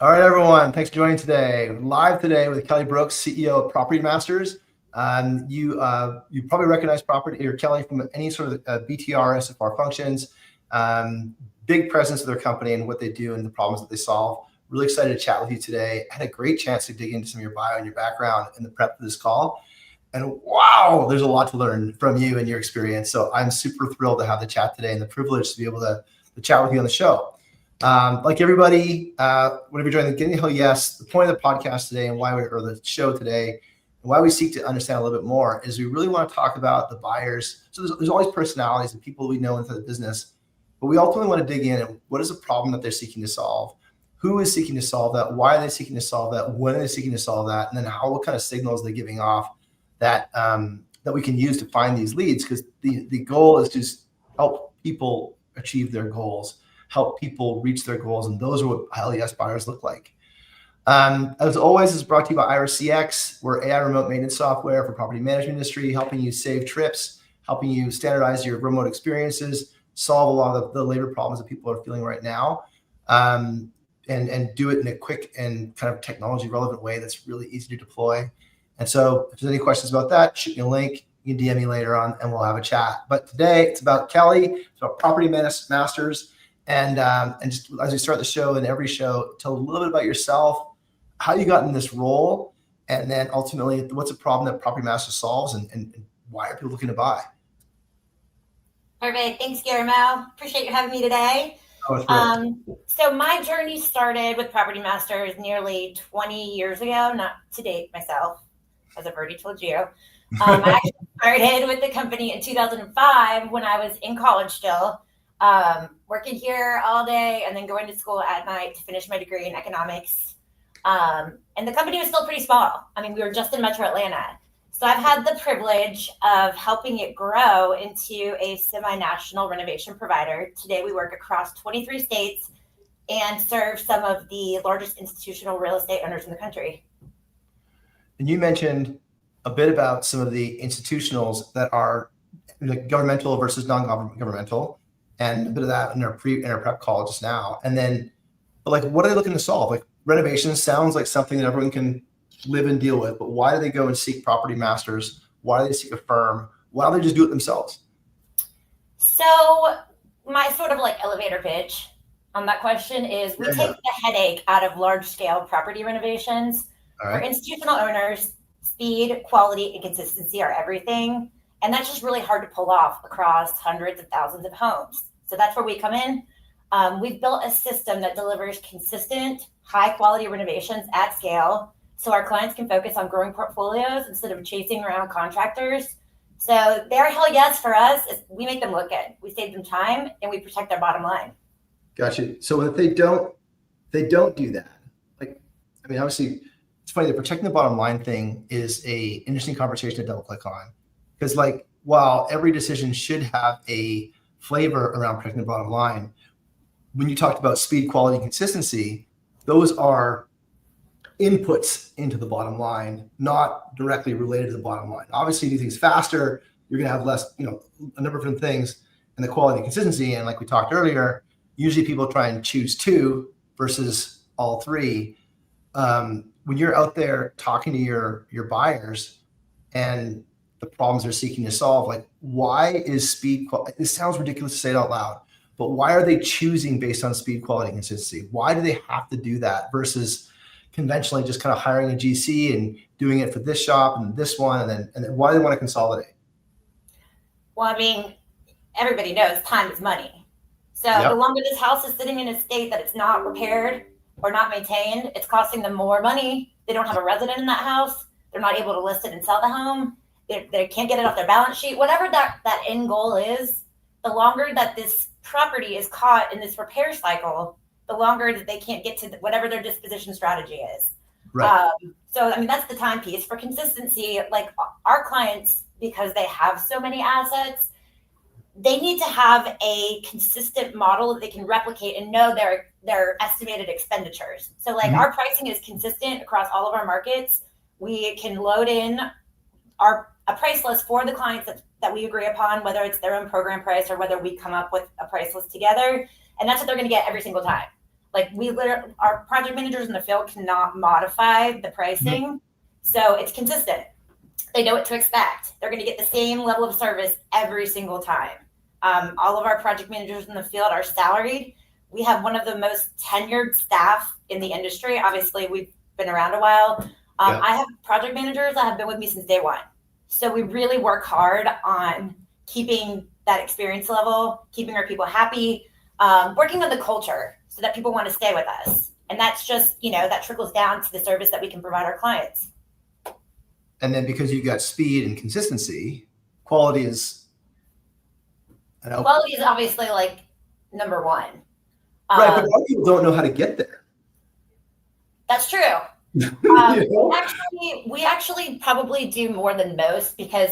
All right, everyone. Thanks for joining today. Live today with Kelly Brooks, CEO of Property Masters. You probably recognize Property or Kelly from any sort of BTR, SFR functions. Big presence of their company and what they do and the problems that they solve. Really excited to chat with you today. I had a great chance to dig into some of your bio and your background in the prep for this call. And wow, there's a lot to learn from you and your experience. So I'm super thrilled to have the chat today and the privilege to be able to chat with you on the show. Like everybody, whenever you're joining the Getting the Hell Yes, the point of the podcast today and or the show today, and why we seek to understand a little bit more is we really want to talk about the buyers. So there's always personalities and people we know into the business, but we ultimately want to dig in and what is the problem that they're seeking to solve? Who is seeking to solve that? Why are they seeking to solve that? When are they seeking to solve that? And then what kind of signals are they giving off that that we can use to find these leads? Because the goal is to help people achieve their goals, help people reach their goals, and those are what Hell Yes buyers look like. As always, it's brought to you by IRCX. We're AI remote maintenance software for property management industry, helping you save trips, helping you standardize your remote experiences, solve a lot of the labor problems that people are feeling right now, and do it in a quick and kind of technology relevant way that's really easy to deploy. And so if there's any questions about that, shoot me a link. You can DM me later on and we'll have a chat. But today it's about Kelly, it's about Property Masters. And just as we start the show and every show, tell a little bit about yourself, how you got in this role, and then ultimately what's a problem that Property Masters solves and why are people looking to buy? Perfect. Thanks, Guillermo. Appreciate you having me today. So my journey started with Property Masters nearly 20 years ago, not to date myself, as I've already told you. I actually started with the company in 2005 when I was in college still. Working here all day and then going to school at night to finish my degree in economics. And the company was still pretty small. I mean, we were just in Metro Atlanta. So I've had the privilege of helping it grow into a semi-national renovation provider. Today, we work across 23 states and serve some of the largest institutional real estate owners in the country. And you mentioned a bit about some of the institutionals that are like governmental versus non-governmental. And a bit of that in our prep call just now. And then, but like, what are they looking to solve? Like renovations sounds like something that everyone can live and deal with, but why do they go and seek Property Masters? Why do they seek a firm? Why don't they just do it themselves? So my sort of like elevator pitch on that question is we take the headache out of large scale property renovations. For institutional owners, speed, quality, and consistency are everything. And that's just really hard to pull off across hundreds of thousands of homes. So that's where we come in. We've built a system that delivers consistent, high quality renovations at scale so our clients can focus on growing portfolios instead of chasing around contractors. So their hell yes for us is we make them look good. We save them time and we protect their bottom line. Gotcha. So if they don't do that, like, I mean, obviously it's funny, the protecting the bottom line thing is a interesting conversation to double click on. Because like, while every decision should have a flavor around protecting the bottom line, when you talked about speed, quality, and consistency, those are inputs into the bottom line, not directly related to the bottom line. Obviously, you do things faster, you're going to have less, a number of different things, and the quality and consistency. And like we talked earlier, usually people try and choose two versus all three. When you're out there talking to your buyers and the problems they're seeking to solve, like why is speed, this sounds ridiculous to say it out loud, but why are they choosing based on speed, quality, and consistency? Why do they have to do that versus conventionally just kind of hiring a GC and doing it for this shop and this one, and then why do they want to consolidate? Well, I mean, everybody knows time is money. So the longer this house is sitting in a state that it's not repaired or not maintained, it's costing them more money. They don't have a resident in that house. They're not able to list it and sell the home. They can't get it off their balance sheet. Whatever that end goal is, the longer that this property is caught in this repair cycle, the longer that they can't get to whatever their disposition strategy is. Right. So, I mean, that's the time piece. For consistency, like our clients, because they have so many assets, they need to have a consistent model that they can replicate and know their estimated expenditures. So like our pricing is consistent across all of our markets. We can load in a price list for the clients that we agree upon, whether it's their own program price or whether we come up with a price list together. And that's what they're going to get every single time. Like our project managers in the field cannot modify the pricing. So it's consistent. They know what to expect. They're going to get the same level of service every single time. All of our project managers in the field are salaried. We have one of the most tenured staff in the industry. Obviously, we've been around a while. I have project managers that have been with me since day one. So we really work hard on keeping that experience level, keeping our people happy, working on the culture so that people want to stay with us. And that's just, that trickles down to the service that we can provide our clients. And then because you've got speed and consistency, quality is obviously like number one. Right, but a lot of people don't know how to get there. That's true. We actually probably do more than most because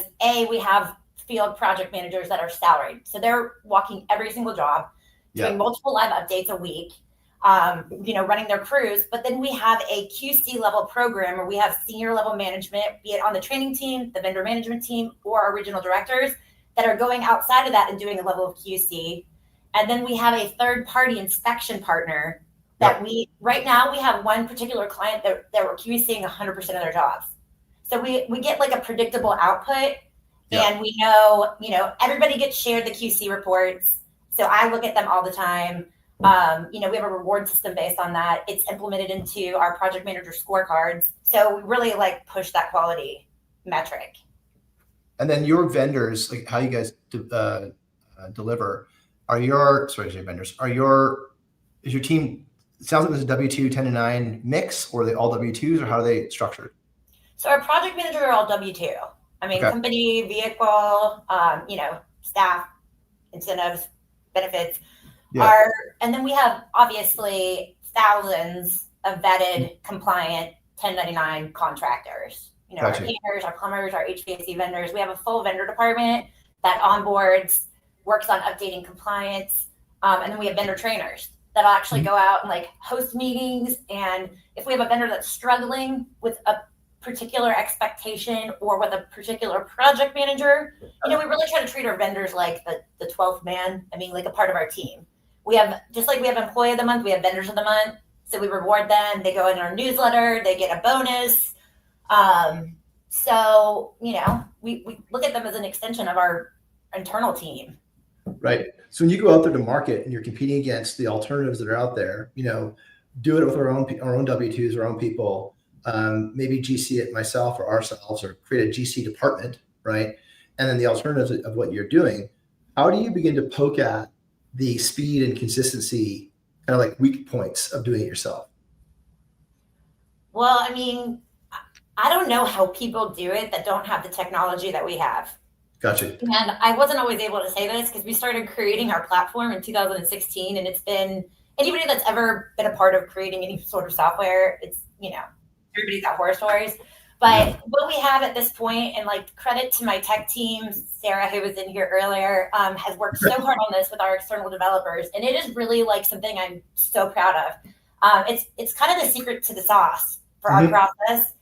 we have field project managers that are salaried. So they're walking every single job, doing multiple live updates a week, running their crews. But then we have a QC level program where we have senior level management, be it on the training team, the vendor management team, or our regional directors that are going outside of that and doing a level of QC. And then we have a third party inspection partner that right now we have one particular client that we're QCing 100% of their jobs. So we get like a predictable output and we know, everybody gets shared the QC reports. So I look at them all the time. We have a reward system based on that. It's implemented into our project manager scorecards. So we really push that quality metric. And then your vendors, like how you guys deliver, is your team, it sounds like there's a W-2 10 to 9 mix, or are they all W-2s, or how are they structured? So our project managers are all W-2. Company, vehicle, staff, incentives, benefits. And then we have obviously thousands of vetted, compliant 1099 contractors. Our painters, our plumbers, our HVAC vendors. We have a full vendor department that onboards, works on updating compliance. And then we have vendor trainers that'll actually go out and host meetings. And if we have a vendor that's struggling with a particular expectation or with a particular project manager, we really try to treat our vendors like the 12th man. Like a part of our team. We have, just like we have employee of the month, we have vendors of the month. So we reward them. They go in our newsletter, they get a bonus. We look at them as an extension of our internal team. Right. So when you go out there to market and you're competing against the alternatives that are out there, do it with our own W-2s, our own people, maybe GC it myself or ourselves, or create a GC department, right? And then the alternatives of what you're doing. How do you begin to poke at the speed and consistency, kind of weak points of doing it yourself? Well, I don't know how people do it that don't have the technology that we have. Gotcha. And I wasn't always able to say this because we started creating our platform in 2016, and it's been, anybody that's ever been a part of creating any sort of software, it's, everybody's got horror stories. But what we have at this point, and credit to my tech team, Sarah, who was in here earlier, has worked so hard on this with our external developers. And it is really something I'm so proud of. It's kind of the secret to the sauce for our process,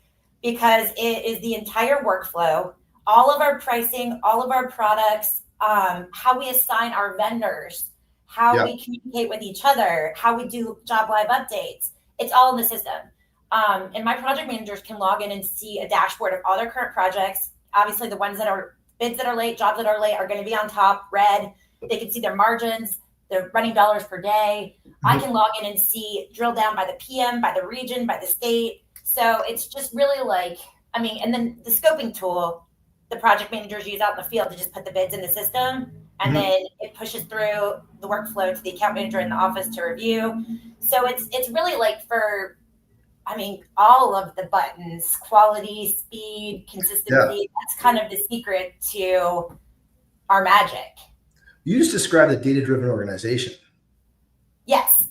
because it is the entire workflow, all of our pricing, all of our products, how we assign our vendors, how we communicate with each other, how we do job live updates. It's all in the system. And my project managers can log in and see a dashboard of all their current projects. Obviously, the ones that are bids that are late, jobs that are late are going to be on top, red. They can see their margins, their running dollars per day. I can log in and see, drill down by the PM, by the region, by the state. So it's just really and then the scoping tool, the project managers use out in the field to just put the bids in the system. And then it pushes through the workflow to the account manager in the office to review. So it's really for, all of the buttons, quality, speed, consistency. That's kind of the secret to our magic. You just described a data-driven organization. Yes.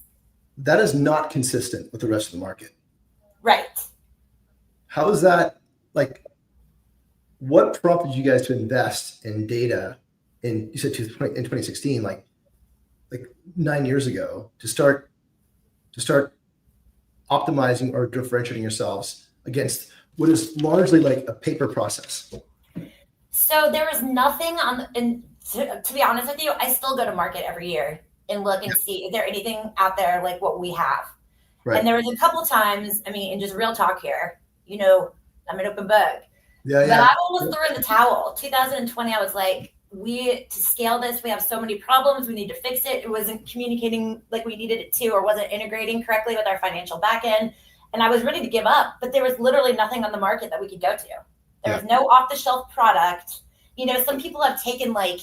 That is not consistent with the rest of the market. Right. How is that, what prompted you guys to invest in data in 2016, like 9 years ago, to start optimizing or differentiating yourselves against what is largely a paper process? So there was nothing to be honest with you, I still go to market every year. and look and see, is there anything out there like what we have? Right. And there was a couple of times, I mean, and just real talk here, I'm an open book. Yeah, but I almost threw in the towel. 2020, I was like, to scale this, we have so many problems. We need to fix it. It wasn't communicating like we needed it to, or wasn't integrating correctly with our financial backend. And I was ready to give up, but there was literally nothing on the market that we could go to. There was no off-the-shelf product. Some people have taken like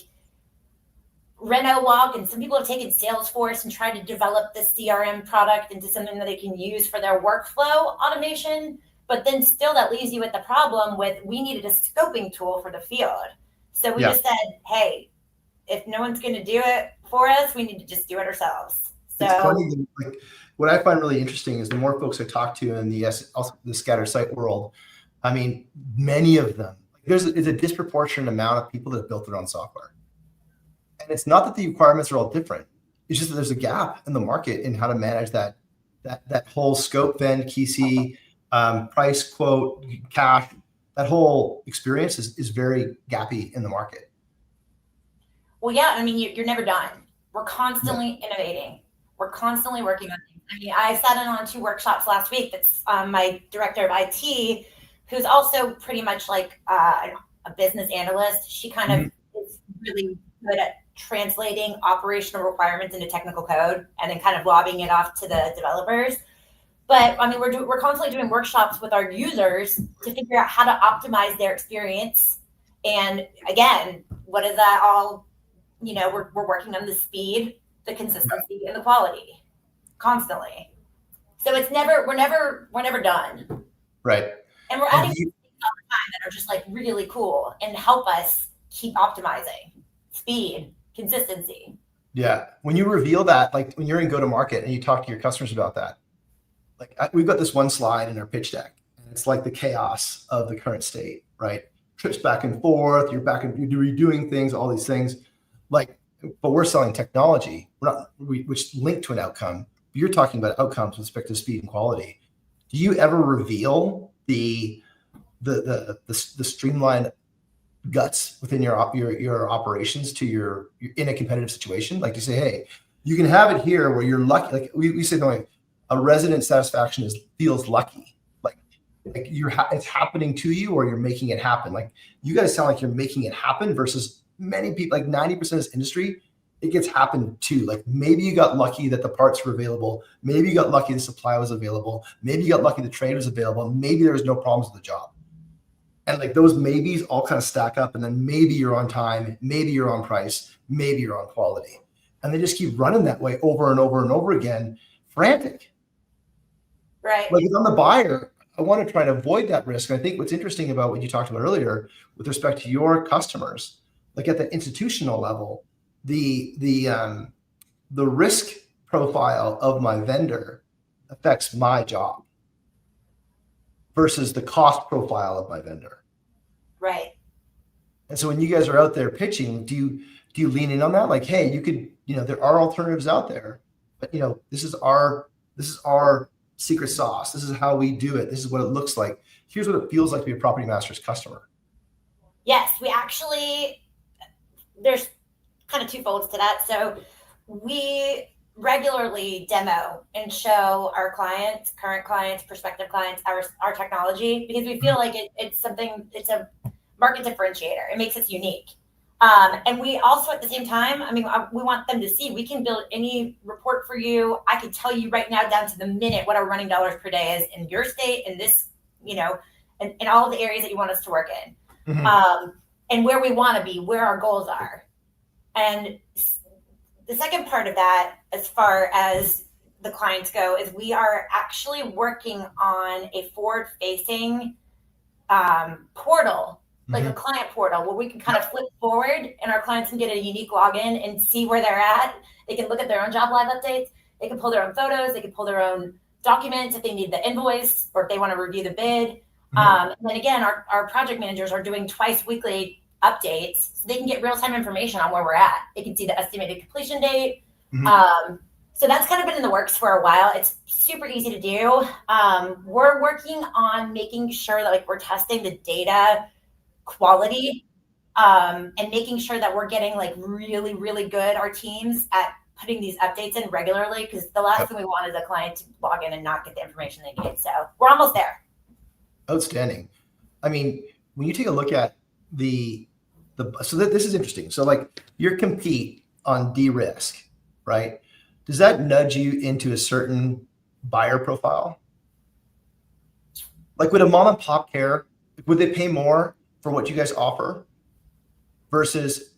RenoWalk, and some people have taken Salesforce and tried to develop the CRM product into something that they can use for their workflow automation. But then still that leaves you with the problem with, we needed a scoping tool for the field. So we just said, hey, if no one's going to do it for us, we need to just do it ourselves. So it's funny, like, what I find really interesting is the more folks I talk to in the scatter site world, I mean, many of them, it's a disproportionate amount of people that have built their own software. And it's not that the requirements are all different. It's just that there's a gap in the market in how to manage that whole scope, vend, KC, price, quote, cash. That whole experience is very gappy in the market. Well, yeah, I mean, you're never done. We're constantly innovating. We're constantly working on things. I mean, I sat in on 2 workshops last week. That's my director of IT, who's also pretty much like a business analyst. She kind of is really good at translating operational requirements into technical code and then kind of lobbing it off to the developers. But I mean, we're constantly doing workshops with our users to figure out how to optimize their experience. And again, what is that all? We're working on the speed, the consistency, and the quality constantly. So we're never done. Right. And we're adding things all the time that are just like really cool and help us keep optimizing speed, consistency. Yeah. When you reveal that, like when you're in go-to-market and you talk to your customers about that, like we've got this one slide in our pitch deck, and it's like the chaos of the current state, right? Trips back and forth, you're redoing things, all these things. Like, but we're selling technology, which link to an outcome. You're talking about outcomes with respect to speed and quality. Do you ever reveal the streamlined guts within your operations to you're in a competitive situation? Like you say, hey, you can have it here where you're lucky. Like we say, no, a resident satisfaction feels lucky. Like it's happening to you, or you're making it happen. Like you guys sound like you're making it happen versus many people, like 90% of this industry, it gets happened to. Like maybe you got lucky that the parts were available. Maybe you got lucky the supply was available. Maybe you got lucky the trade was available. Maybe there was no problems with the job. And like those maybes all kind of stack up, and then maybe you're on time, maybe you're on price, maybe you're on quality. And they just keep running that way over and over and over again, frantic. Right. Like if I'm the buyer, I want to try to avoid that risk. And I think what's interesting about what you talked about earlier with respect to your customers, like at the institutional level, the risk profile of my vendor affects my job versus the cost profile of my vendor. Right. And so when you guys are out there pitching, do you lean in on that? Like, hey, you could, there are alternatives out there, but this is our secret sauce. This is how we do it. This is what it looks like. Here's what it feels like to be a Property Masters customer. Yes, we actually, there's kind of 2 folds to that. So we regularly demo and show our clients, current clients, prospective clients, our technology, because we feel like it's a market differentiator. It makes us unique. And we also, at the same time, I mean, we want them to see we can build any report for you. I can tell you right now down to the minute what our running dollars per day is in your state, in this, in all of the areas that you want us to work in, and where we want to be, where our goals are. And the second part of that, as far as the clients go, is we are actually working on a forward-facing portal, like a client portal, where we can kind of flip forward and our clients can get a unique login and see where they're at. They can look at their own job live updates. They can pull their own photos. They can pull their own documents if they need the invoice or if they want to review the bid. And then again, our project managers are doing twice weekly updates, so they can get real-time information on where we're at. They can see the estimated completion date. So that's kind of been in the works for a while. It's super easy to do. We're working on making sure that we're testing the data quality and making sure that we're getting really, really good, our teams, at putting these updates in regularly, because the last thing we want is a client to log in and not get the information they need. So we're almost there. Outstanding. I mean, when you take a look at so this is interesting. So like you compete on de-risk, right? Does that nudge you into a certain buyer profile? Like would a mom and pop care? Would they pay more for what you guys offer versus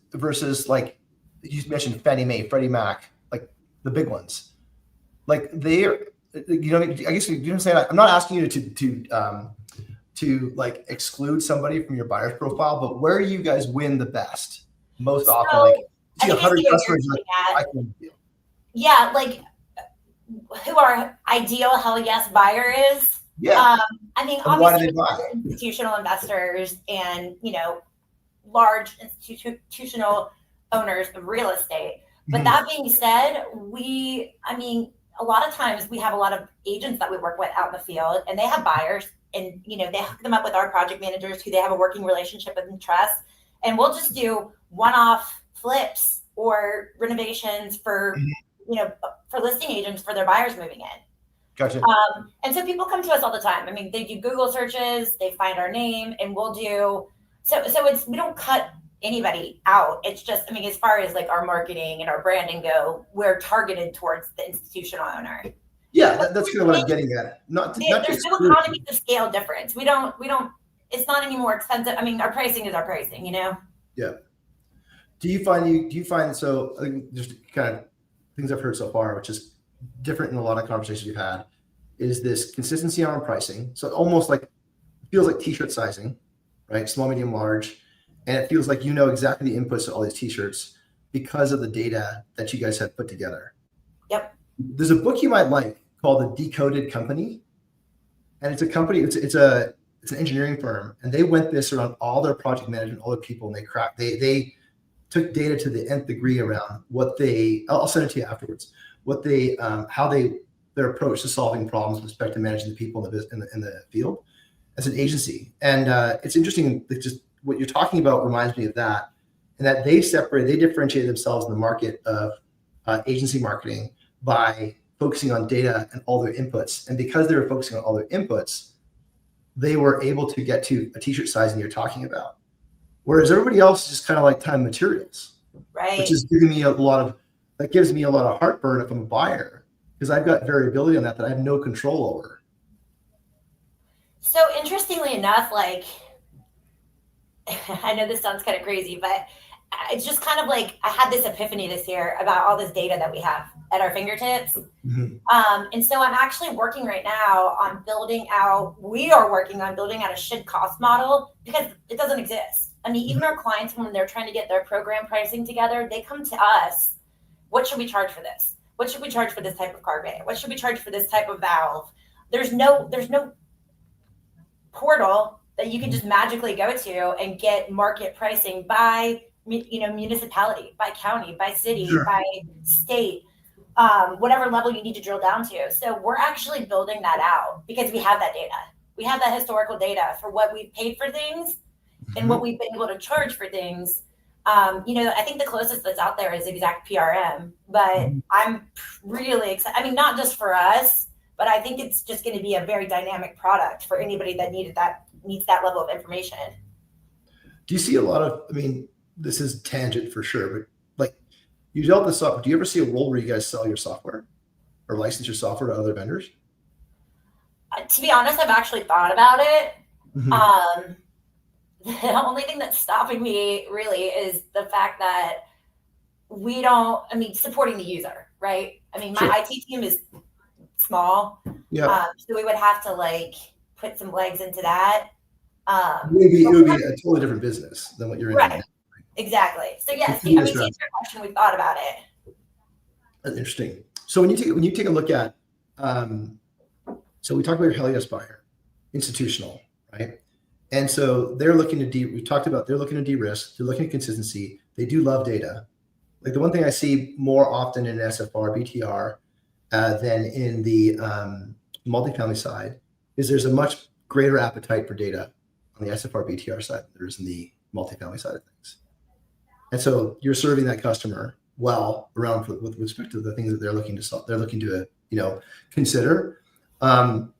like you mentioned Fannie Mae, Freddie Mac, like the big ones? Like they're, you know, I guess you know what I'm saying? I'm not asking you to like exclude somebody from your buyer's profile, but where do you guys win the best most often? Like I think 100 customers, yeah, like who our ideal hell yes buyer is. Yeah. I mean, and obviously institutional investors and, you know, large institutional owners of real estate. But that being said, I mean, a lot of times we have a lot of agents that we work with out in the field, and they have buyers, and, you know, they hook them up with our project managers who they have a working relationship with and trust. And we'll just do one-off flips or renovations for, you know, for listing agents for their buyers moving in. Gotcha. And so people come to us all the time. I mean, they do Google searches, they find our name, and we'll do, so it's, we don't cut anybody out. It's just, I mean, as far as like our marketing and our branding go, we're targeted towards the institutional owner. Yeah, that's kind of what I'm getting at. There's no economies of scale difference. We don't, it's not any more expensive. I mean, our pricing is our pricing, you know? Yeah. Do you find, so I think just kind of things I've heard so far, which is different in a lot of conversations we've had, is this consistency on pricing. So almost like, it feels like t-shirt sizing, right? Small, medium, large. And it feels like you know exactly the inputs to all these t-shirts because of the data that you guys have put together. Yep. There's a book you might like called The Decoded Company. And it's a company, it's an engineering firm. And they went this around all their project management, all their people, and they took data to the nth degree around what I'll send it to you afterwards, their approach to solving problems with respect to managing the people in the field as an agency. And it's interesting, just what you're talking about reminds me of that, and that they differentiate themselves in the market of agency marketing by focusing on data and all their inputs. And because they were focusing on all their inputs, they were able to get to a t-shirt sizing you're talking about. Whereas everybody else is just kind of like time materials, right? Which is giving me a lot of heartburn if I'm a buyer, because I've got variability on that I have no control over. So interestingly enough, like, I know this sounds kind of crazy, but it's just kind of like I had this epiphany this year about all this data that we have at our fingertips. And so I'm actually working right now on we are working on building out a should cost model, because it doesn't exist. I mean, even our clients, when they're trying to get their program pricing together, they come to us. What should we charge for this? What should we charge for this type of carpet? What should we charge for this type of valve? There's no portal that you can just magically go to and get market pricing by, you know, municipality, by county, by city, sure, by state, whatever level you need to drill down to. So we're actually building that out because we have that data. We have that historical data for what we've paid for things and what we've been able to charge for things. You know, I think the closest that's out there is Exact PRM, but I'm really excited. I mean, not just for us, but I think it's just going to be a very dynamic product for anybody that needs that level of information. Do you see a lot of, I mean, this is tangent for sure, but like you develop the software. Do you ever see a role where you guys sell your software or license your software to other vendors? To be honest, I've actually thought about it. The only thing that's stopping me really is the fact that supporting the user, right? I mean, my IT team is small. Yeah. So we would have to like put some legs into that. It would be a totally different business than what you're in. Right. Exactly. So yes, to answer your question, we've thought about it. That's interesting. So when you take a look at, so we talked about your hell yes buyer, institutional, right? And so they're looking to they're looking to de-risk, they're looking at consistency. They do love data. Like the one thing I see more often in SFR, BTR, than in the multifamily side is there's a much greater appetite for data on the SFR, BTR side than there is in the multifamily side of things. And so you're serving that customer well around with respect to the things that they're looking to solve, they're looking to, consider. When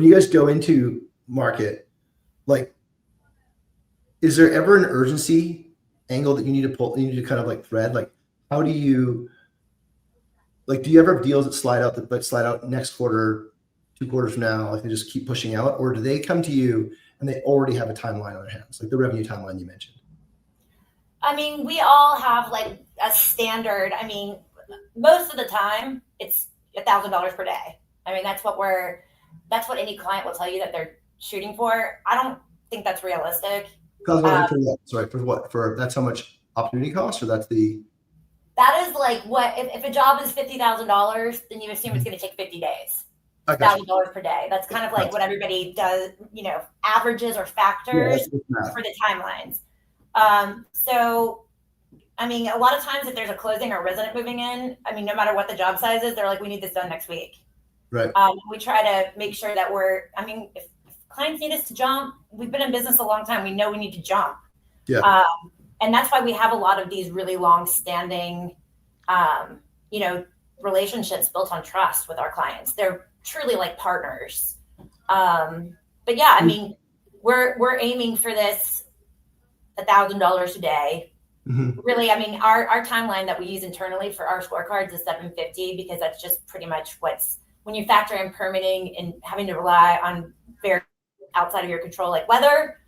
you guys go into market, like, is there ever an urgency angle that you need to pull, you need to kind of like thread? Like, how do you, like, do you ever have deals that slide out next quarter, 2 quarters from now, like they just keep pushing out, or do they come to you and they already have a timeline on their hands, like the revenue timeline you mentioned? I mean, we all have like a standard. I mean, most of the time it's $1,000 per day. I mean, that's what any client will tell you that they're shooting for. I don't think that's realistic. For what? For that's how much opportunity cost, or that's the. That is like what if a job is $50,000, then you assume it's going to take 50 days. $1,000 per day. That's kind of like what everybody does, averages or factors for the timelines. So, I mean, a lot of times if there's a closing or a resident moving in, I mean, no matter what the job size is, they're like, we need this done next week. Right. We try to make sure that if clients need us to jump, we've been in business a long time. We know we need to jump. Yeah. And that's why we have a lot of these really long-standing, relationships built on trust with our clients. They're truly like partners. But yeah, I mean, we're aiming for this $1,000 a day. Mm-hmm. Really, I mean, our timeline that we use internally for our scorecards is 750, because that's just pretty much when you factor in permitting and having to rely on very outside of your control, like weather,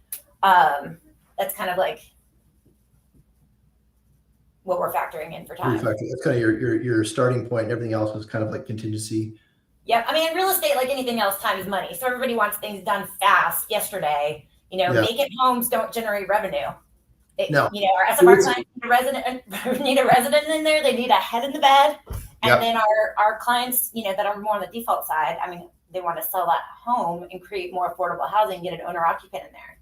that's kind of like what we're factoring in for time. That's kind of your starting point, and everything else was kind of like contingency. Yeah, I mean, in real estate, like anything else, time is money. So everybody wants things done fast, yesterday. Vacant homes don't generate revenue. No. Our SFR clients need a resident in there. They need a head in the bed. And then our clients, that are more on the default side, I mean, they want to sell that home and create more affordable housing, get an owner occupant in there.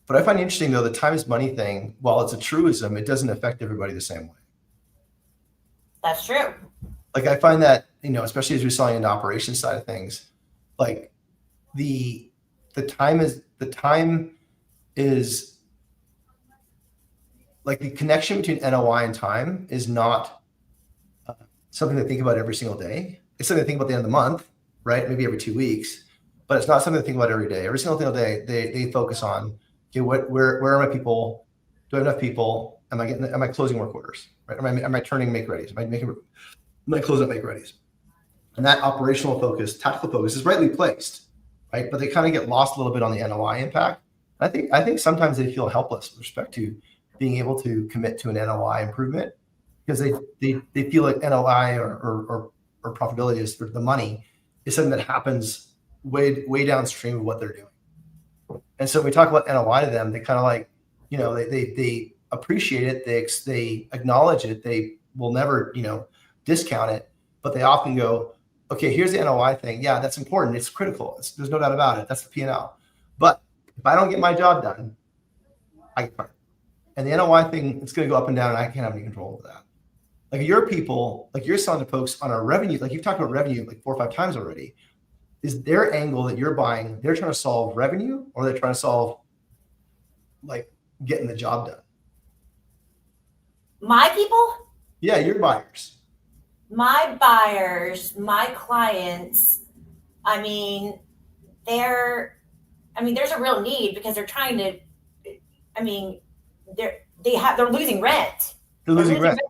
But I find interesting, though, the time is money thing, while it's a truism, it doesn't affect everybody the same way. That's true. Like, I find that, especially as we're selling into operations side of things, like the time is like the connection between NOI and time is not something to think about every single day. It's something to think about at the end of the month, right? Maybe every 2 weeks, but it's not something to think about every day. Every single day, they focus on, okay, where are my people? Do I have enough people? Am I closing work orders? Right? Am I turning make readies? Am I closing make readies? And that operational focus, tactical focus is rightly placed, right? But they kind of get lost a little bit on the NOI impact. I think sometimes they feel helpless with respect to being able to commit to an NOI improvement, because they feel like NOI or profitability is the money is something that happens way downstream of what they're doing. And so when we talk about NOI to them, they kind of like, they appreciate it. They acknowledge it. They will never, discount it, but they often go, okay, here's the NOI thing. Yeah, that's important. It's critical. There's no doubt about it. That's the P&L. But if I don't get my job done, I get fired. And the NOI thing, it's going to go up and down, and I can't have any control over that. Like, your people, like, you're selling to folks on a revenue, like you've talked about revenue like 4 or 5 times already. Is their angle that you're buying, they're trying to solve revenue, or they're trying to solve like getting the job done? My people? Yeah, your buyers. My buyers, my clients, I mean, there's a real need, because they're trying to, I mean, they're losing rent. They're losing rent.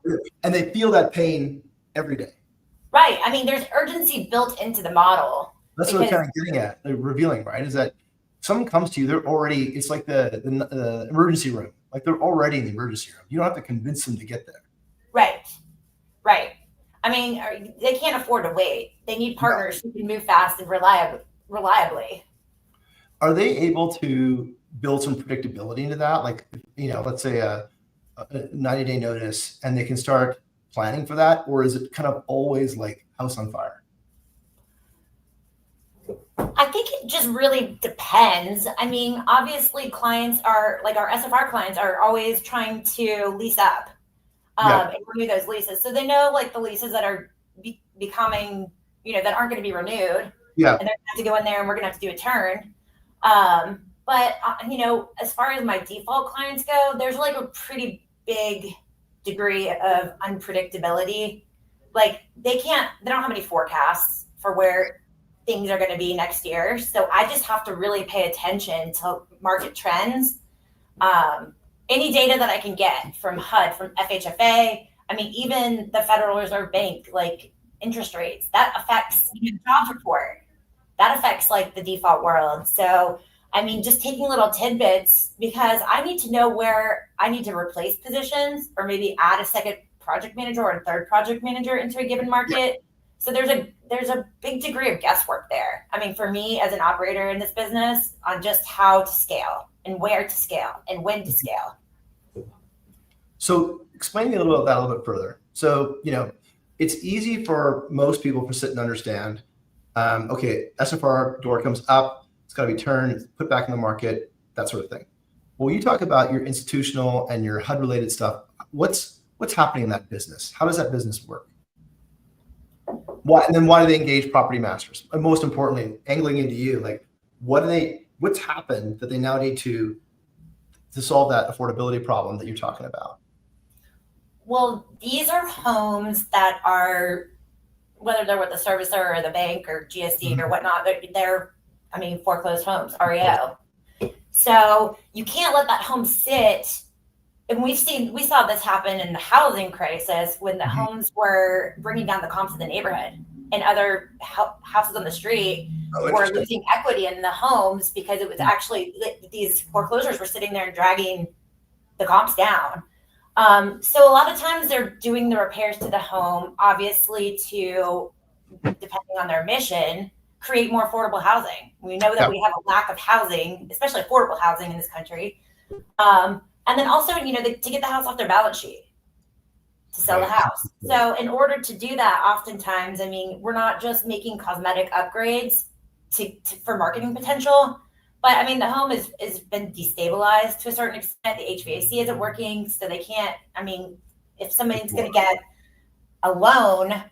And they feel that pain every day. Right. I mean, there's urgency built into the model. That's what I'm kind of getting at, revealing, right? Is that someone comes to you, they're already, it's like the emergency room. Like, they're already in the emergency room. You don't have to convince them to get there. Right. I mean, they can't afford to wait. They need partners who can move fast and reliably. Are they able to build some predictability into that? Like, let's say a 90-day notice, and they can start planning for that? Or is it kind of always like house on fire? I think it just really depends. I mean, obviously clients are, like, our SFR clients are always trying to lease up. And renew those leases. So they know, like, the leases that are becoming, that aren't going to be renewed. Yeah. And they're going to have to go in there, and we're going to have to do a turn. But as far as my default clients go, there's like a pretty big degree of unpredictability. Like they don't have any forecasts for where things are going to be next year. So I just have to really pay attention to market trends. Any data that I can get from HUD, from FHFA, I mean, even the Federal Reserve Bank, like interest rates, that affects the jobs report. That affects like the default world. So, I mean, just taking little tidbits because I need to know where I need to replace positions or maybe add a second project manager or a third project manager into a given market. So there's a big degree of guesswork there. I mean, for me as an operator in this business on just how to scale and where to scale and when to scale. So explain to me a little bit about that a little bit further. So, it's easy for most people to sit and understand, okay, SFR door comes up, it's got to be turned, put back in the market, that sort of thing. Well, you talk about your institutional and your HUD related stuff. What's happening in that business? How does that business work? Why do they engage property masters? And most importantly, angling into you, like what's happened that they now need to solve that affordability problem that you're talking about? Well, these are homes that are, whether they're with the servicer or the bank or GSD or whatnot, they're foreclosed homes, REO. So you can't let that home sit. And we saw this happen in the housing crisis when the homes were bringing down the comps of the neighborhood and other houses on the street were losing equity in the homes because it was actually these foreclosures were sitting there and dragging the comps down. So a lot of times they're doing the repairs to the home, obviously to, depending on their mission, create more affordable housing. We know that we have a lack of housing, especially affordable housing in this country. And then also, to get the house off their balance sheet, to sell the house. So in order to do that, oftentimes, we're not just making cosmetic upgrades for marketing potential, but the home has been destabilized to a certain extent. The HVAC isn't working, so they can't, if somebody's going to get a loan,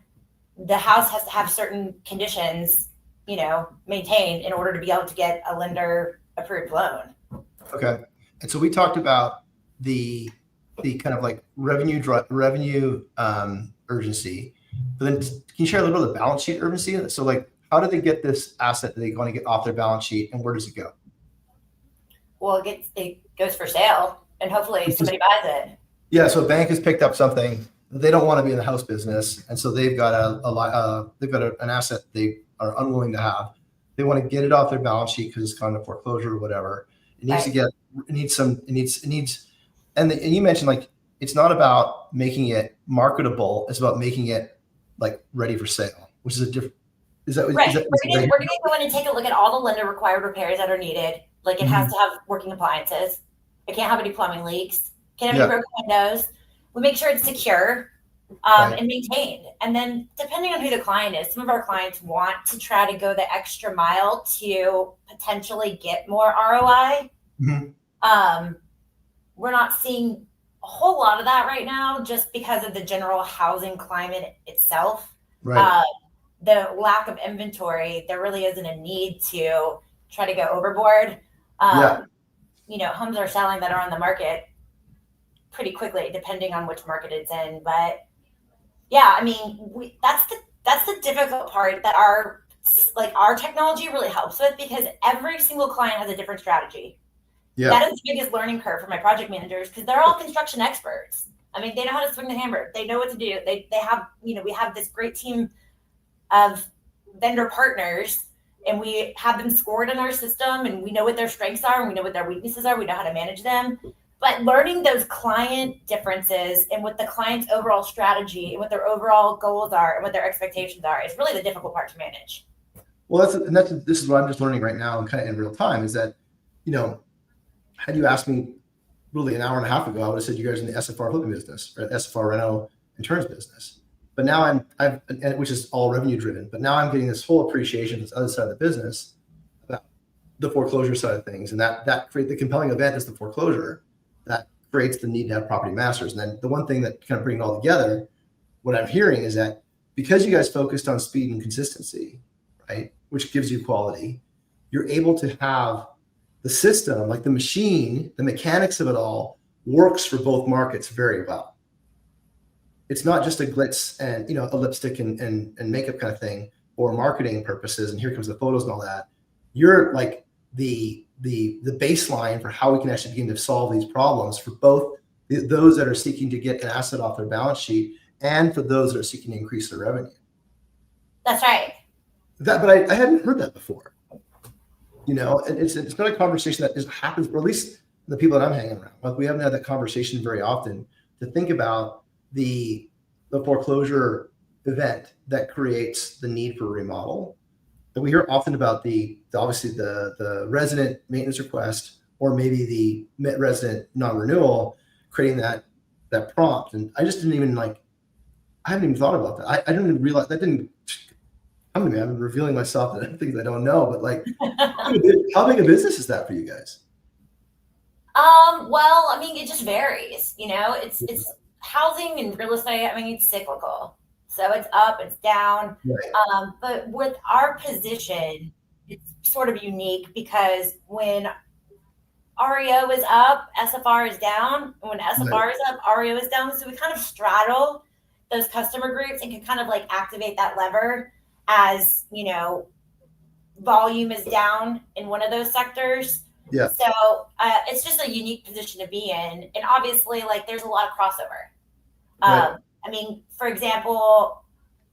the house has to have certain conditions, maintained in order to be able to get a lender approved loan. Okay. And so we talked about the kind of like revenue urgency, but then can you share a little bit of the balance sheet urgency? So like, how do they get this asset that they want to get off their balance sheet, and where does it go? Well, it goes for sale, and hopefully somebody buys it. Yeah. So a bank has picked up something. They don't want to be in the house business, and so they've got an asset they are unwilling to have. They want to get it off their balance sheet because it's gone to foreclosure or whatever. And you mentioned like it's not about making it marketable; it's about making it like ready for sale, which is a different. Is that right? We're going to go in and take a look at all the lender required repairs that are needed. Like it has to have working appliances. It can't have any plumbing leaks. Can't have any broken windows. We make sure it's secure and maintained. And then depending on who the client is, some of our clients want to try to go the extra mile to potentially get more ROI. We're not seeing a whole lot of that right now just because of the general housing climate itself. Right. The lack of inventory, there really isn't a need to try to go overboard. Homes are selling that are on the market pretty quickly, depending on which market it's in. But yeah, that's the difficult part that our technology really helps with, because every single client has a different strategy. Yeah. That is the biggest learning curve for my project managers, because they're all construction experts. They know how to swing the hammer. They know what to do. They have, we have this great team of vendor partners, and we have them scored in our system, and we know what their strengths are, and we know what their weaknesses are. We know how to manage them. But learning those client differences and what the client's overall strategy and what their overall goals are and what their expectations are is really the difficult part to manage. Well, this is what I'm just learning right now and kind of in real time is that, had you asked me really an hour and a half ago, I would have said you guys are in the SFR flipping business or SFR reno and turns business. But now which is all revenue driven. But now I'm getting this whole appreciation of this other side of the business about the foreclosure side of things, and that create the compelling event is the foreclosure that creates the need to have property masters. And then the one thing that kind of bring it all together, what I'm hearing is that because you guys focused on speed and consistency, right, which gives you quality, you're able to have the system, like the machine, the mechanics of it all works for both markets very well. it's not just a glitz and, a lipstick and makeup kind of thing, or marketing purposes. And here comes the photos and all that. You're like the baseline for how we can actually begin to solve these problems for both those that are seeking to get an asset off their balance sheet and for those that are seeking to increase their revenue. That's right. But I hadn't heard that before. And it's been a conversation that just happens, or at least the people that I'm hanging around. Like, we haven't had that conversation very often to think about the foreclosure event that creates the need for a remodel. And we hear often about obviously the resident maintenance request, or maybe the resident non-renewal, creating that prompt. And I just didn't even I haven't even thought about that. I didn't even realize that didn't. I'm revealing myself that things I don't know, but how big a business is that for you guys? Well, I mean, it just varies. It's housing and real estate. I mean, it's cyclical, so it's up, it's down. Right. But with our position, it's sort of unique because when REO is up, SFR is down. And when SFR is up, REO is down. So we kind of straddle those customer groups and can kind of activate that lever as, volume is down in one of those sectors. Yeah. So it's just a unique position to be in. And obviously, there's a lot of crossover. Right. I mean, for example,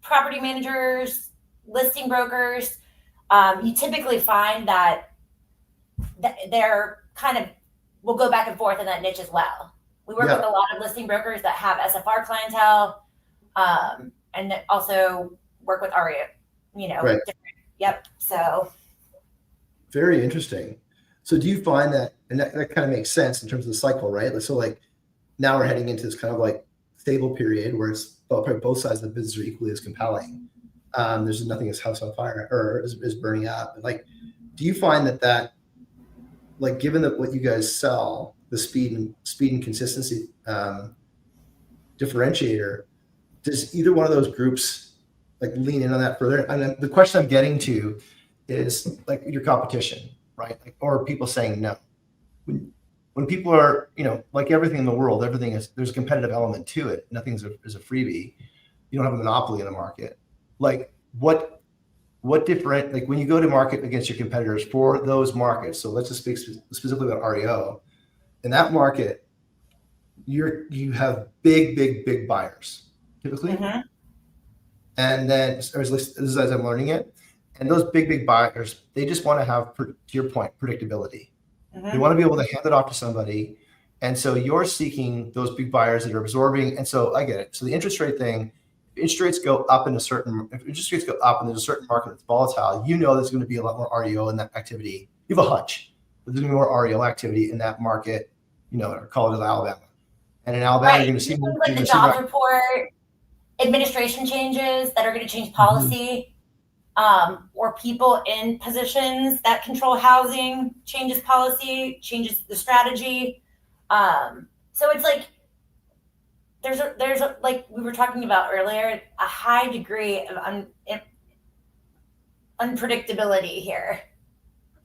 property managers, listing brokers, you typically find that they're kind of will go back and forth in that niche as well. We work with a lot of listing brokers that have SFR clientele, and also work with REO, right. Yep. So very interesting. So do you find that, and that kind of makes sense in terms of the cycle, right? So now we're heading into this kind of stable period where it's probably both sides of the business are equally as compelling. There's nothing as house on fire or is burning up. Do you find that given that what you guys sell, the speed and consistency differentiator, does either one of those groups lean in on that further? And the question I'm getting to is your competition, right? Or people saying no. When people are, like everything in the world, there's a competitive element to it. Nothing is a freebie. You don't have a monopoly in the market. What different, when you go to market against your competitors for those markets, so let's just speak specifically about REO. In that market, you have big buyers typically. Mm-hmm. And then, this is as I'm learning it, and those big buyers, they just want to have, to your point, predictability. Mm-hmm. They want to be able to hand it off to somebody. And so you're seeking those big buyers that are absorbing. And so I get it. So the interest rate thing, if interest rates go up and there's a certain market that's volatile, there's going to be a lot more REO in that activity. You have a hunch that there's going to be more REO activity in that market, or call it Alabama. And in Alabama, you're going to see the jobs report, administration changes that are going to change policy, or people in positions that control housing changes policy, changes the strategy. So it's there's like we were talking about earlier, a high degree of unpredictability here.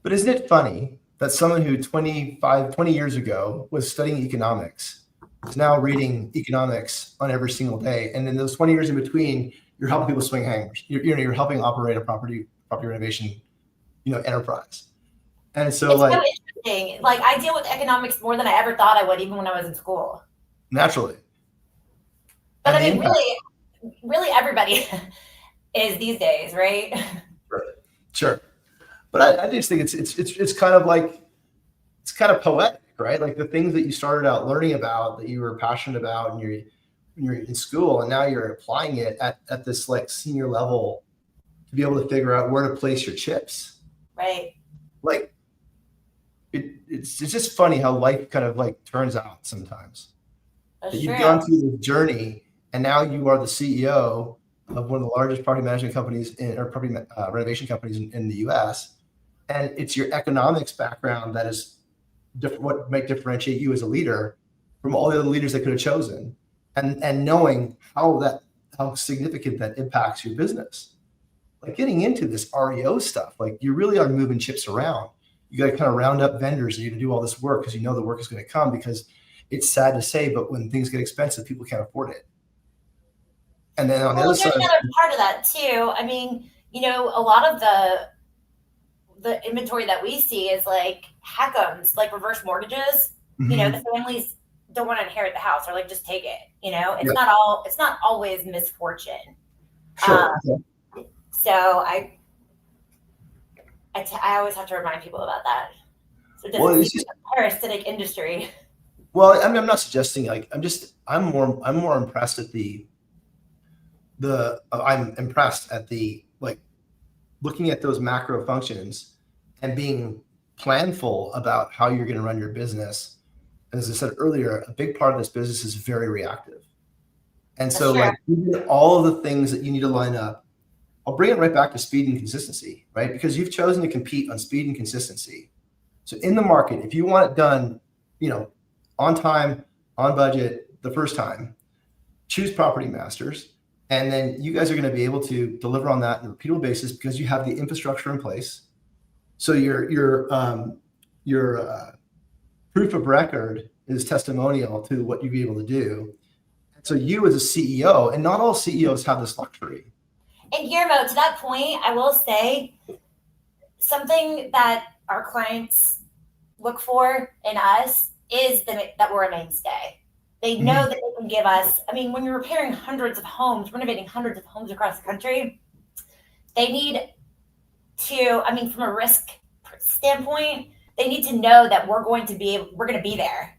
But isn't it funny that someone who 20 years ago was studying economics is now reading economics on every single day, and in those 20 years in between, you're helping people swing hammers. You're helping operate a property renovation, enterprise. And so it's so interesting. I deal with economics more than I ever thought I would, even when I was in school. Naturally. But I mean, really, everybody is these days, right? Sure. But I just think it's kind of poetic, right? The things that you started out learning about, that you were passionate about, and you're in school, and now you're applying it at this senior level to be able to figure out where to place your chips. Right. It's just funny how life kind of turns out sometimes. That's you've true. gone through the journey, and now you are the CEO of one of the largest property management companies or property renovation companies in the U.S. And it's your economics background that is what might differentiate you as a leader from all the other leaders that could have chosen, and knowing how significant that impacts your business. Getting into this REO stuff, you really are moving chips around. You got to kind of round up vendors and you to do all this work because the work is going to come, because it's sad to say, but when things get expensive, people can't afford it. And then on the other side, there's another part of that too. I mean, you know, a lot of the inventory that we see is like hackums, like reverse mortgages. You know, the families don't want to inherit the house, or like just take it. You know, it's not always misfortune. Sure. So I always have to remind people about that. So it doesn't seem like a parasitic industry. Well, I mean, I'm not suggesting like I'm more impressed at I'm impressed at the like looking at those macro functions and being planful about how you're going to run your business. As I said earlier, a big part of this business is very reactive. And so like all of the things that you need to line up, I'll bring it right back to speed and consistency, right? Because you've chosen to compete on speed and consistency. So in the market, if you want it done, you know, on time, on budget, the first time, choose Property Masters. And then you guys are going to be able to deliver on that on a repeatable basis because you have the infrastructure in place. So your proof of record is testimonial to what you'll be able to do. So you as a CEO, and not all CEOs have this luxury. And Guillermo, to that point, I will say something that our clients look for in us is that we're a mainstay. They know that they can give us, I mean, when you're repairing hundreds of homes, renovating hundreds of homes across the country, they need to, I mean, from a risk standpoint, they need to know that we're going to be there.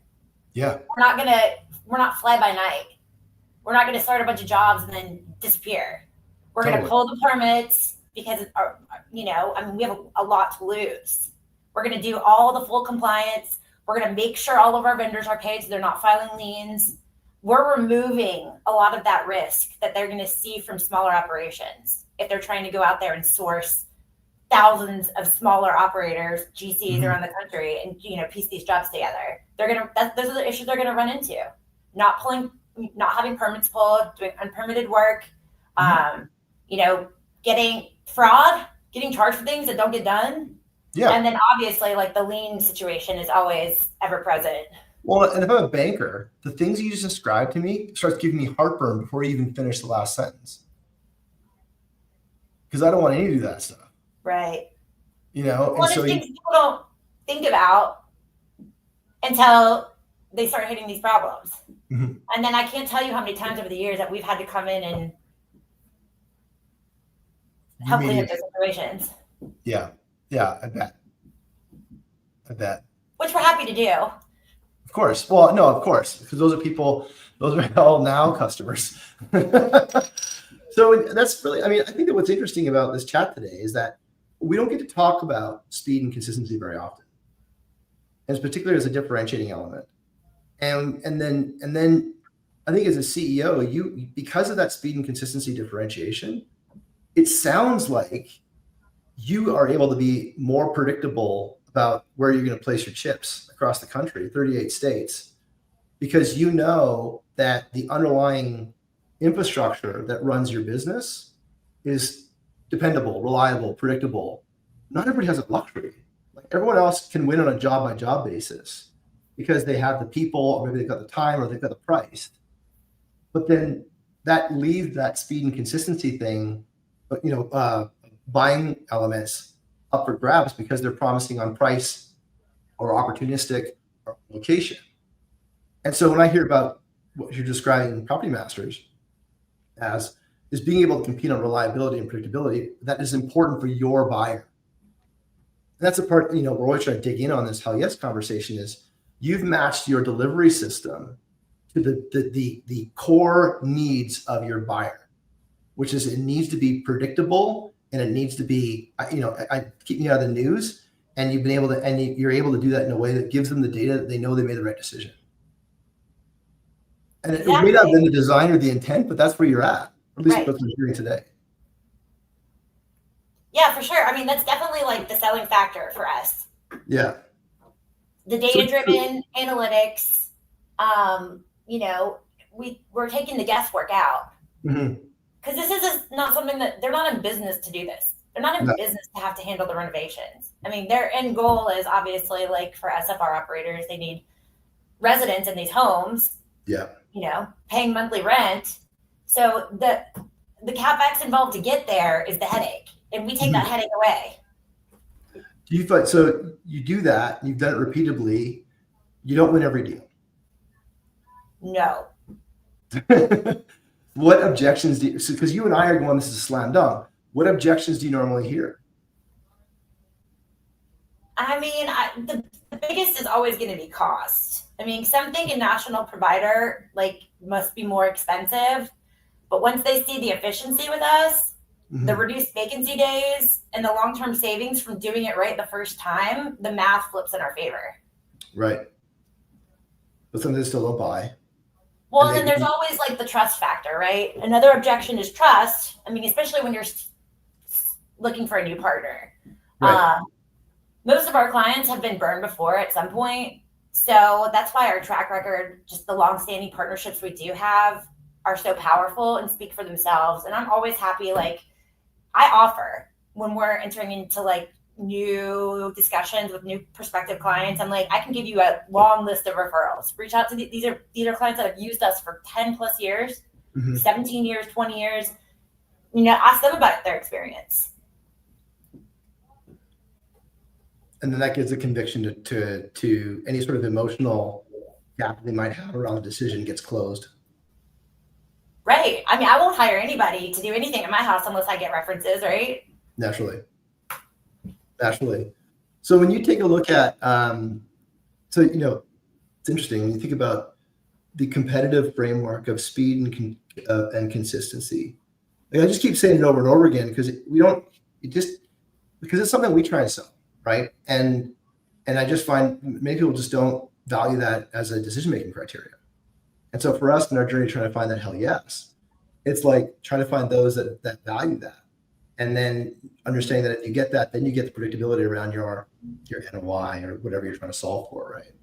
Yeah. We're not fly by night. We're not going to start a bunch of jobs and then disappear. We're going to pull the permits because, you know, I mean, we have a lot to lose. We're going to do all the full compliance. We're going to make sure all of our vendors are paid so they're not filing liens. We're removing a lot of that risk that they're going to see from smaller operations if they're trying to go out there and source thousands of smaller operators, GCs around the country, and, you know, piece these jobs together. Those are the issues they're going to run into. Not having permits pulled, doing unpermitted work, you know, getting charged for things that don't get done. Yeah. And then obviously like the lien situation is always ever present. Well, and if I'm a banker, the things you just described to me starts giving me heartburn before you even finish the last sentence. Because I don't want any to do that stuff. Right. You know, well, and so things people don't think about until they start hitting these problems. And then I can't tell you how many times over the years that we've had to come in and help clean up those situations. Yeah. Yeah, I bet. Which we're happy to do. Of course. Well, no, of course, because those are all now customers. So that's really, I mean, I think that what's interesting about this chat today is that we don't get to talk about speed and consistency very often, and particularly as a differentiating element. And then I think as a CEO, you, because of that speed and consistency differentiation, it sounds like you are able to be more predictable about where you're going to place your chips across the country, 38 states, because you know that the underlying infrastructure that runs your business is dependable, reliable, predictable. Not everybody has a luxury. Like everyone else can win on a job by job basis because they have the people, or maybe they've got the time, or they've got the price. But then that leaves that speed and consistency thing, you know, buying elements up for grabs because they're promising on price or opportunistic or location. And so when I hear about what you're describing Property Masters as is being able to compete on reliability and predictability, that is important for your buyer. And that's the part, you know, we're always trying to dig in on this Hell Yes conversation is you've matched your delivery system to the core needs of your buyer, which is it needs to be predictable and it needs to be, you know, keeping you out of the news. And you've been able to, and you're able to do that in a way that gives them the data that they know they made the right decision. And it may not have been the design or the intent, but that's where you're at least what we're hearing today. Yeah, for sure. I mean, that's definitely like the selling factor for us. Yeah. The data-driven analytics, you know, we're taking the guesswork out. Because this is not something that they're not in business to do this. They're not in business to have to handle the renovations. I mean, their end goal is obviously like for SFR operators, they need residents in these homes. Yeah. You know, paying monthly rent. So the CapEx involved to get there is the headache, and we take that headache away. Do you find, so you do that, you've done it repeatedly, you don't win every deal? No. What objections do you, because you and I are going, this is a slam dunk. What objections do you normally hear? I mean, the biggest is always going to be cost. I mean, some think a national provider like must be more expensive, but once they see the efficiency with us, the reduced vacancy days, and the long-term savings from doing it right the first time, the math flips in our favor. Right. But some they still don't buy. Well, and then there's always like the trust factor, right? Another objection is trust. I mean, especially when you're looking for a new partner. Right. Most of our clients have been burned before at some point. So that's why our track record, just the long-standing partnerships we do have, are so powerful and speak for themselves. And I'm always happy, like, I offer when we're entering into like new discussions with new prospective clients. I'm like, I can give you a long list of referrals. Reach out to these are clients that have used us for 10 plus years, 17 years, 20 years. You know, ask them about their experience. And then that gives a conviction to any sort of emotional gap they might have around the decision gets closed. Right. I mean, I won't hire anybody to do anything at my house unless I get references, right? Naturally. So when you take a look at, so, you know, it's interesting when you think about the competitive framework of speed and consistency. Like I just keep saying it over and over again because because it's something we try and sell, right? And I just find many people just don't value that as a decision-making criteria. And so for us in our journey, trying to find that hell yes, it's like trying to find those that value that. And then understanding that if you get that, then you get the predictability around your NOI or whatever you're trying to solve for, right?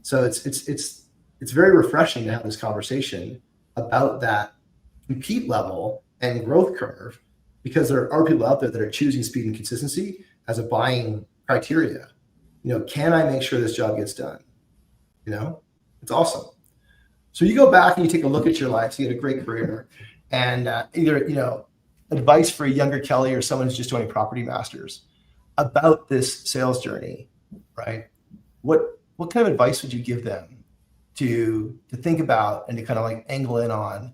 So it's very refreshing to have this conversation about that compete level and growth curve, because there are people out there that are choosing speed and consistency as a buying criteria. You know, can I make sure this job gets done? You know, it's awesome. So you go back and you take a look at your life. So you had a great career, and either, you know, advice for a younger Kelly or someone who's just joining Property Masters about this sales journey, right? What kind of advice would you give them to think about and to kind of like angle in on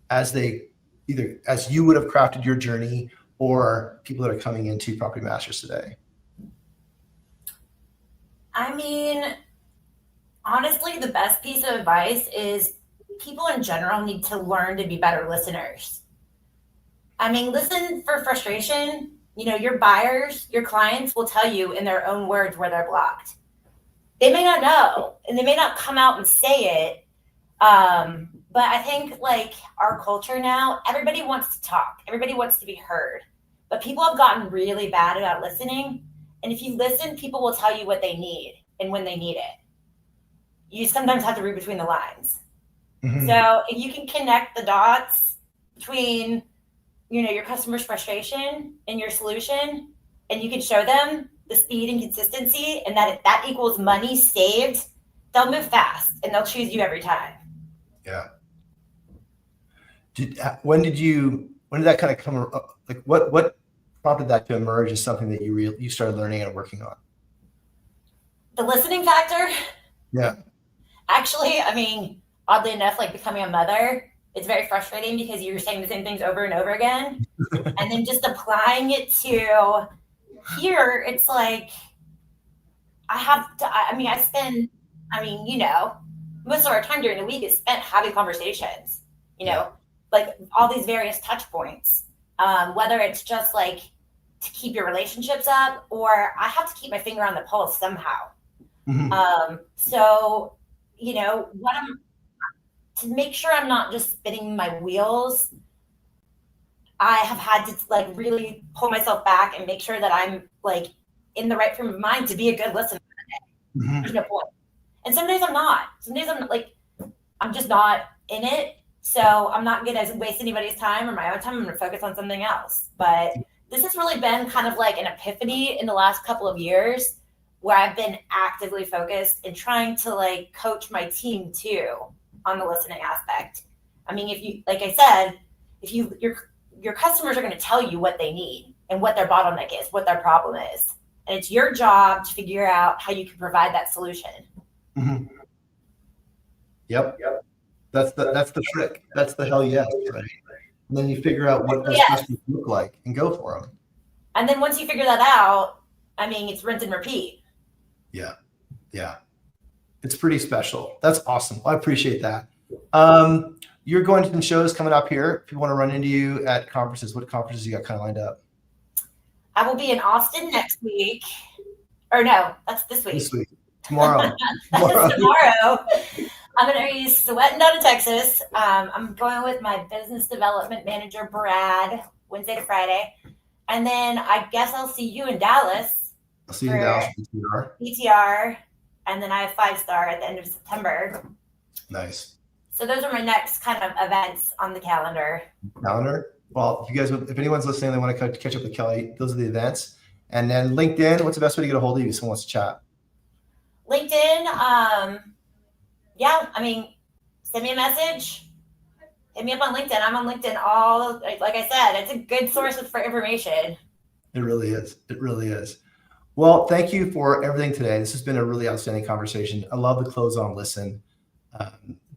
as they either as you would have crafted your journey or people that are coming into Property Masters today? I mean, honestly, the best piece of advice is people in general need to learn to be better listeners. I mean, listen for frustration. You know, your buyers, your clients will tell you in their own words where they're blocked. They may not know, and they may not come out and say it. But I think like our culture now, everybody wants to talk. Everybody wants to be heard. But people have gotten really bad about listening. And if you listen, people will tell you what they need and when they need it. You sometimes have to read between the lines. So if you can connect the dots between, you know, your customer's frustration and your solution, and you can show them the speed and consistency, and that if that equals money saved, they'll move fast and they'll choose you every time. Yeah. When did that kind of come? Like what prompted that to emerge as something that you started learning and working on? The listening factor. Yeah. Actually, I mean, oddly enough, like becoming a mother, it's very frustrating because you're saying the same things over and over again. And then just applying it to here, it's like, you know, most of our time during the week is spent having conversations, you know, like all these various touch points, whether it's just like to keep your relationships up, or I have to keep my finger on the pulse somehow. So, you know, to make sure I'm not just spinning my wheels, I have had to like really pull myself back and make sure that I'm like in the right frame of mind to be a good listener. There's no point. And some days I'm not. Some days I'm just not in it. So I'm not going to waste anybody's time or my own time. I'm going to focus on something else. But this has really been kind of like an epiphany in the last couple of years, where I've been actively focused and trying to like coach my team too on the listening aspect. I mean, if you, like I said, if your customers are going to tell you what they need and what their bottleneck is, what their problem is, and it's your job to figure out how you can provide that solution. Mm-hmm. Yep. That's the trick. That's the hell yes, right? And then you figure out what those customers look like and go for them. And then once you figure that out, I mean, it's rinse and repeat. Yeah. It's pretty special. That's awesome. I appreciate that. You're going to some shows coming up here. If you want to run into you at conferences, what conferences you got kind of lined up? I will be in Austin next week. Or no, that's this week. This week. Tomorrow. Tomorrow. I'm going to be sweating down to Texas. I'm going with my business development manager, Brad, Wednesday to Friday. And then I guess I'll see you in Dallas. I'll see you in Dallas for BTR. And then I have 5-star at the end of September. Nice. So those are my next kind of events on the calendar. Well, if anyone's listening, they want to catch up with Kelly, those are the events. And then LinkedIn, what's the best way to get a hold of you if someone wants to chat? LinkedIn, yeah, I mean, send me a message. Hit me up on LinkedIn. I'm on LinkedIn like I said, it's a good source for information. It really is. Well, thank you for everything today. This has been a really outstanding conversation. I love the close on listen.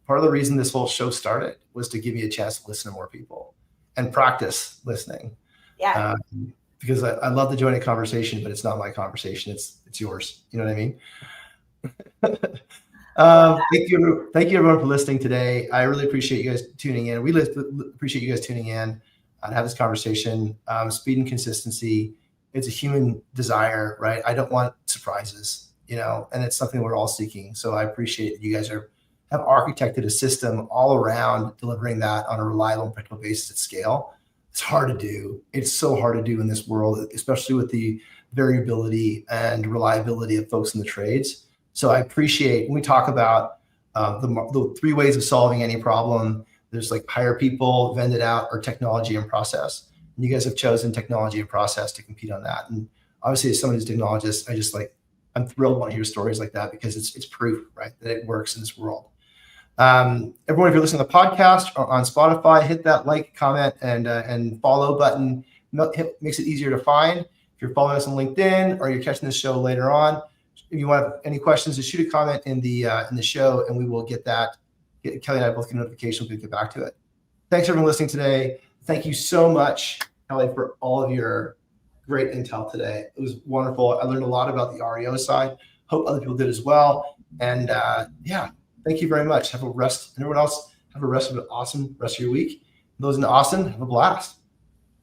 Part of the reason this whole show started was to give you a chance to listen to more people and practice listening. Yeah. Because I love to join a conversation, but it's not my conversation. It's yours. You know what I mean? Thank you everyone for listening today. I really appreciate you guys tuning in. We appreciate you guys tuning in and have this conversation. Speed and consistency. It's a human desire, right? I don't want surprises, and it's something we're all seeking. So I appreciate that you guys have architected a system all around delivering that on a reliable and predictable basis at scale. It's hard to do. It's so hard to do in this world, especially with the variability and reliability of folks in the trades. So I appreciate when we talk about the 3 ways of solving any problem. There's like hire people, vend it out, or technology and process. And you guys have chosen technology and process to compete on that. And obviously, as someone who's a technologist, I'm thrilled to want to hear stories like that because it's proof, right, that it works in this world. Everyone, if you're listening to the podcast or on Spotify, hit that like, comment, and follow button. Makes it easier to find. If you're following us on LinkedIn or you're catching this show later on, if you want any questions, just shoot a comment in the show, and we will get that. Kelly and I both get notifications. We'll get back to it. Thanks everyone listening today. Thank you so much, Kelly, for all of your great intel today. It was wonderful. I learned a lot about the REO side. Hope other people did as well. And thank you very much. Have a rest. And everyone else, have a rest of an awesome rest of your week. Those in Austin, have a blast.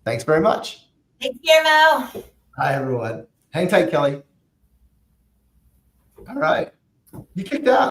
Thanks very much. Thanks, Guillermo. Hi, everyone. Hang tight, Kelly. All right. You kicked out.